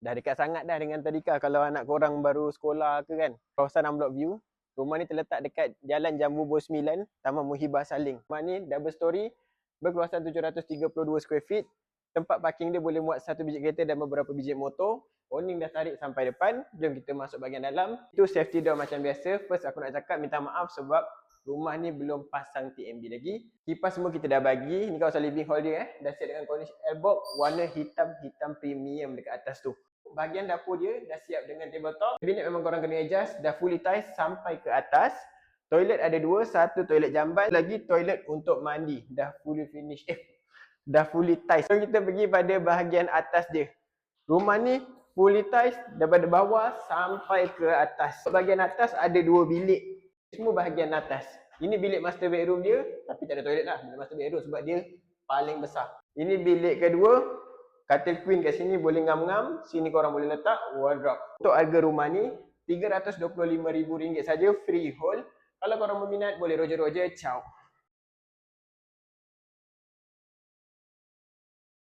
Dah dekat sangat dah dengan tadika kalau anak korang baru sekolah ke kan. Kawasan Unblock View. Rumah ni terletak dekat Jalan Jambu Bos 9, Taman Muhibah Saling. Rumah ni double story, berkeluasan 732 square feet. Tempat parking dia boleh muat 1 biji kereta dan beberapa biji motor. Awning dah tarik sampai depan. Jom kita masuk bahagian dalam. Itu safety door macam biasa. First aku nak cakap minta maaf sebab rumah ni belum pasang TMB lagi. Kipas semua kita dah bagi. Ni kawasan living hall dia Dah siap dengan cornice airbox warna hitam premium dekat atas tu. Bahagian dapur dia dah siap dengan tabletop. Kabinet memang korang kena adjust. Dah fully tiles sampai ke atas. Toilet ada 2, satu toilet jamban, lagi toilet untuk mandi. Dah fully finish. Dah fully tiles. So kita pergi pada bahagian atas dia. Rumah ni fully tiles daripada bawah sampai ke atas. Bahagian atas ada 2 bilik. Semua bahagian atas. Ini bilik master bedroom dia, tapi tak ada toilet lah. Bilik master bedroom sebab dia paling besar. Ini bilik kedua. Katil queen kat sini boleh ngam-ngam. Sini korang boleh letak wardrobe. Untuk harga rumah ni RM325,000 saja, freehold. Kalau korang berminat boleh roger-roger. Ciao.